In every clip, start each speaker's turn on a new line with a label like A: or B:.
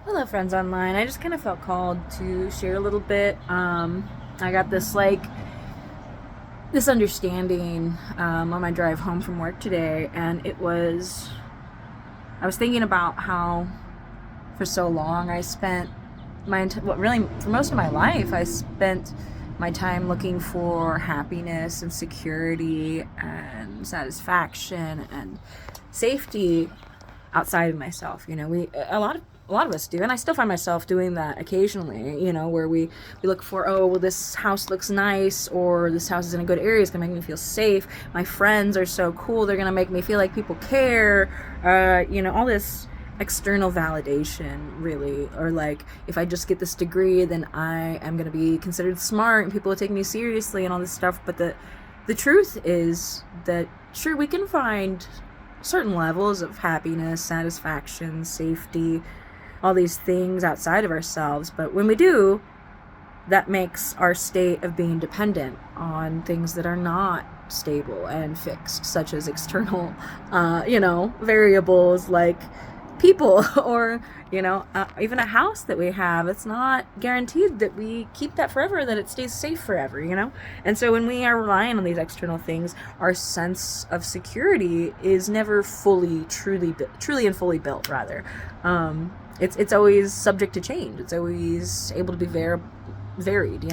A: Hello, friends online. I just kind of felt called to share a little bit. I got this understanding on my drive home from work today, and I was thinking about how for so long I spent really for most of my life I spent my time looking for happiness and security and satisfaction and safety outside of myself. A lot of us do, and I still find myself doing that occasionally. Where we look for, oh well, this house looks nice, or this house is in a good area, it's gonna make me feel safe. My friends are so cool, they're gonna make me feel like people care. All this external validation, really, or like if I just get this degree, then I am gonna be considered smart and people will take me seriously and all this stuff. But the truth is that sure, we can find certain levels of happiness, satisfaction, safety, all these things outside of ourselves, but when we do, that makes our state of being dependent on things that are not stable and fixed, such as external, variables like people or, even a house that we have. It's not guaranteed that we keep that forever, that it stays safe forever. And so when we are relying on these external things, our sense of security is never truly and fully built, rather. It's always subject to change. It's always able to be varied.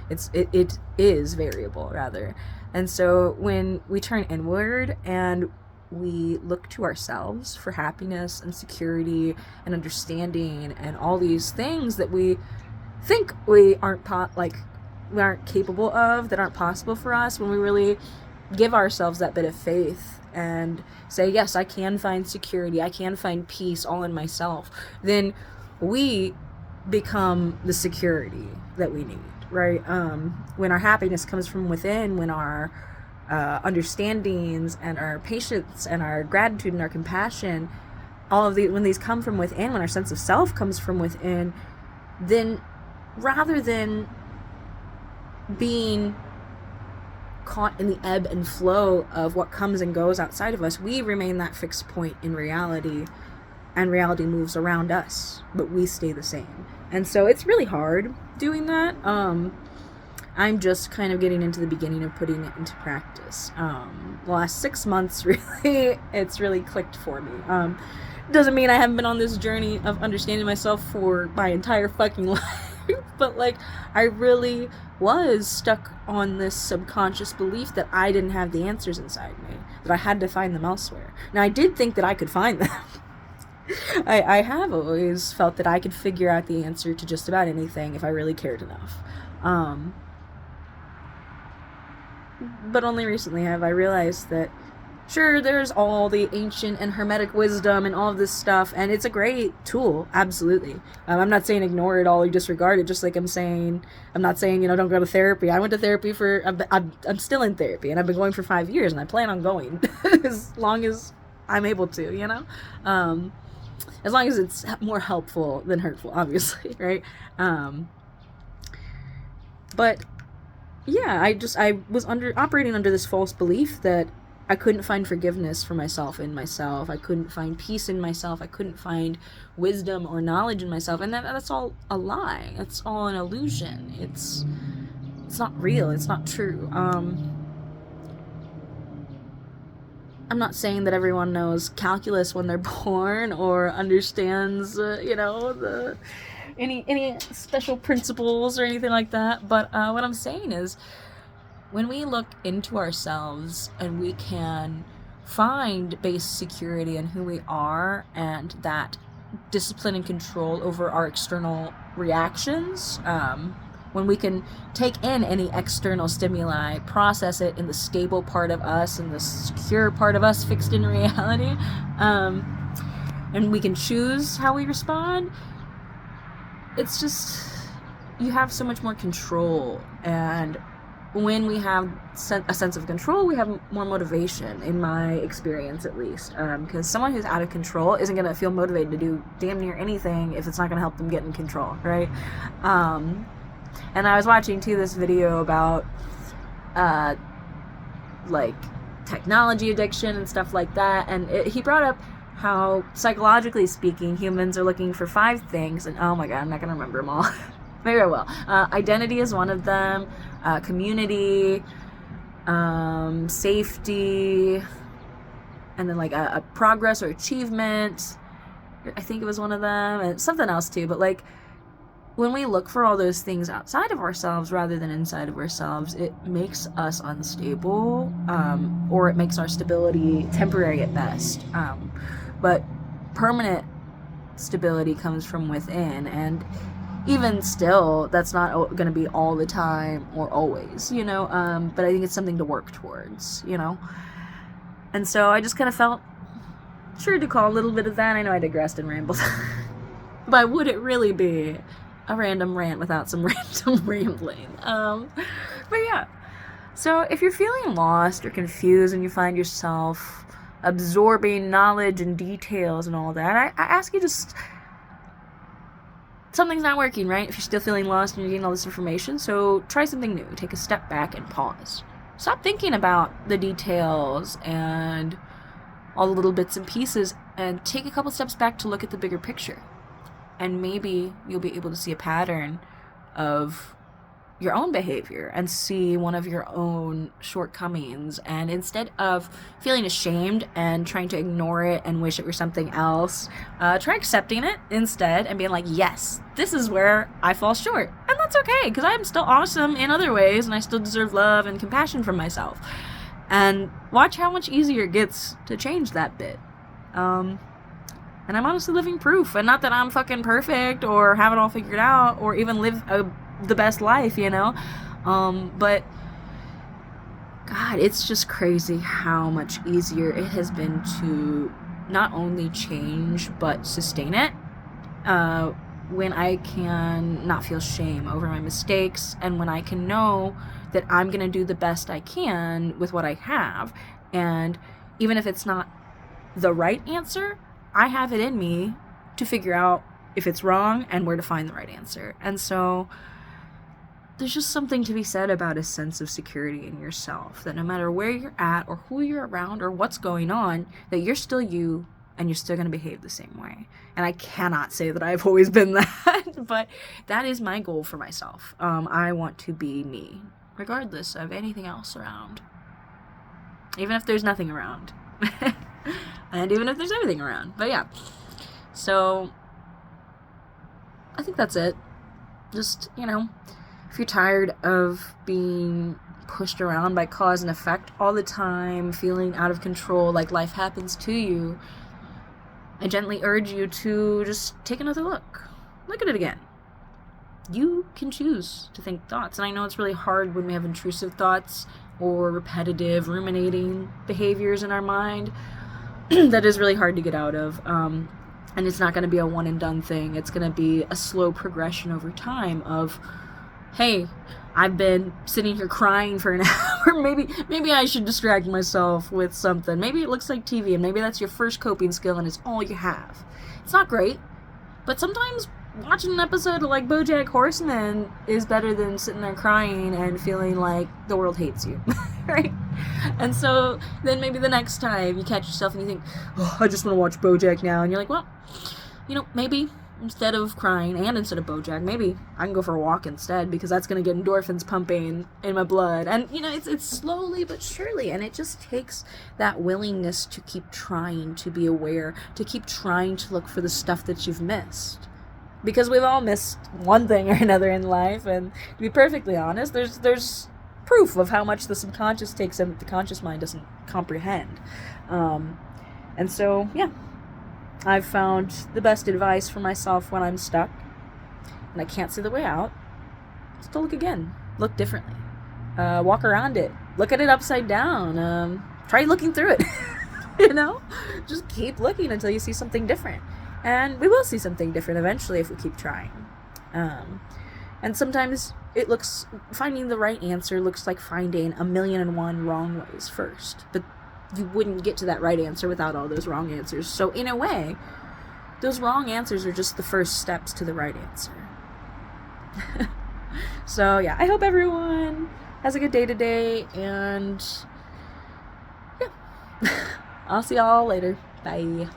A: It is variable, rather. And so when we turn inward and we look to ourselves for happiness and security and understanding and all these things that we think we we aren't capable of, that aren't possible for us, when we really give ourselves that bit of faith and say, yes, I can find security, I can find peace all in myself, then we become the security that we need, right? When our happiness comes from within, when our understandings and our patience and our gratitude and our compassion, when these come from within, when our sense of self comes from within, then rather than being caught in the ebb and flow of what comes and goes outside of us, we remain that fixed point in reality, and reality moves around us, but we stay the same. And so it's really hard doing that. I'm just kind of getting into the beginning of putting it into practice. The last 6 months, really, it's really clicked for me. Doesn't mean I haven't been on this journey of understanding myself for my entire fucking life, but I really was stuck on this subconscious belief that I didn't have the answers inside me, that I had to find them elsewhere. Now, I did think that I could find them. I have always felt that I could figure out the answer to just about anything if I really cared enough. But only recently have I realized that, sure, there's all the ancient and hermetic wisdom and all of this stuff, and it's a great tool, absolutely. I'm not saying ignore it all or disregard it, just like I'm not saying, don't go to therapy. I went to therapy I'm still in therapy, and I've been going for 5 years, and I plan on going as long as I'm able to, as long as it's more helpful than hurtful, obviously, right? But yeah, I was operating under this false belief that I couldn't find forgiveness for myself in myself. I couldn't find peace in myself. I couldn't find wisdom or knowledge in myself. And that's all a lie. It's all an illusion. It's not real. It's not true. I'm not saying that everyone knows calculus when they're born or understands, any special principles or anything like that. But what I'm saying is, when we look into ourselves and we can find base security in who we are and that discipline and control over our external reactions, when we can take in any external stimuli, process it in the stable part of us and the secure part of us fixed in reality, and we can choose how we respond, it's just, you have so much more control. And when we have a sense of control, we have more motivation, in my experience at least, because someone who's out of control isn't going to feel motivated to do damn near anything if it's not going to help them get in control, right? And I was watching too this video about technology addiction and stuff like that, and he brought up how psychologically speaking, humans are looking for 5 things, and oh my god, I'm not gonna remember them all. Maybe I will. Identity is one of them, community, safety, and then like a progress or achievement. I think it was one of them, and something else too. But like, when we look for all those things outside of ourselves rather than inside of ourselves, it makes us unstable, or it makes our stability temporary at best. But permanent stability comes from within, and even still, that's not going to be all the time or always, you know. But I think it's something to work towards, you know. And so I just kind of felt sure to call a little bit of that. I know I digressed and rambled. But would it really be a random rant without some random rambling? But yeah. So if you're feeling lost or confused and you find yourself absorbing knowledge and details and all that, I ask you just... Something's not working, right? If you're still feeling lost and you're getting all this information, so try something new. Take a step back and pause. Stop thinking about the details and all the little bits and pieces, and take a couple steps back to look at the bigger picture. And maybe you'll be able to see a pattern of your own behavior and see one of your own shortcomings. And instead of feeling ashamed and trying to ignore it and wish it were something else, try accepting it instead and being like, yes, this is where I fall short. And that's okay, because I'm still awesome in other ways and I still deserve love and compassion from myself. And watch how much easier it gets to change that bit. And I'm honestly living proof. And not that I'm fucking perfect or have it all figured out or even live the best life, you know. But God, it's just crazy how much easier it has been to not only change but sustain it. When I can not feel shame over my mistakes, and when I can know that I'm gonna do the best I can with what I have, and even if it's not the right answer, I have it in me to figure out if it's wrong and where to find the right answer. And so there's just something to be said about a sense of security in yourself, that no matter where you're at or who you're around or what's going on, that you're still you and you're still going to behave the same way. And I cannot say that I've always been that, but that is my goal for myself. I want to be me, regardless of anything else around. Even if there's nothing around. And even if there's everything around. But yeah. So I think that's it. Just, you know, if you're tired of being pushed around by cause and effect all the time, feeling out of control, like life happens to you, I gently urge you to just take another look. Look at it again. You can choose to think thoughts. And I know it's really hard when we have intrusive thoughts or repetitive, ruminating behaviors in our mind. That is really hard to get out of. And it's not going to be a one and done thing. It's going to be a slow progression over time of, hey, I've been sitting here crying for an hour. Maybe I should distract myself with something. Maybe it looks like TV, and maybe that's your first coping skill and it's all you have. It's not great, but sometimes watching an episode of like BoJack Horseman is better than sitting there crying and feeling like the world hates you, right? And so then maybe the next time you catch yourself and you think, oh, I just want to watch BoJack now, and you're like, well, you know, maybe instead of crying and instead of BoJack, maybe I can go for a walk instead, because that's going to get endorphins pumping in my blood. And, you know, it's slowly but surely, and it just takes that willingness to keep trying to be aware, to keep trying to look for the stuff that you've missed. Because we've all missed one thing or another in life, and to be perfectly honest, there's proof of how much the subconscious takes in that the conscious mind doesn't comprehend. And so, yeah. I've found the best advice for myself when I'm stuck and I can't see the way out is to look again. Look differently. Walk around it. Look at it upside down. Try looking through it. You know? Just keep looking until you see something different. And we will see something different eventually if we keep trying. And sometimes finding the right answer looks like finding 1,000,001 wrong ways first. But you wouldn't get to that right answer without all those wrong answers. So in a way, those wrong answers are just the first steps to the right answer. So yeah, I hope everyone has a good day today, and yeah, I'll see y'all later. Bye.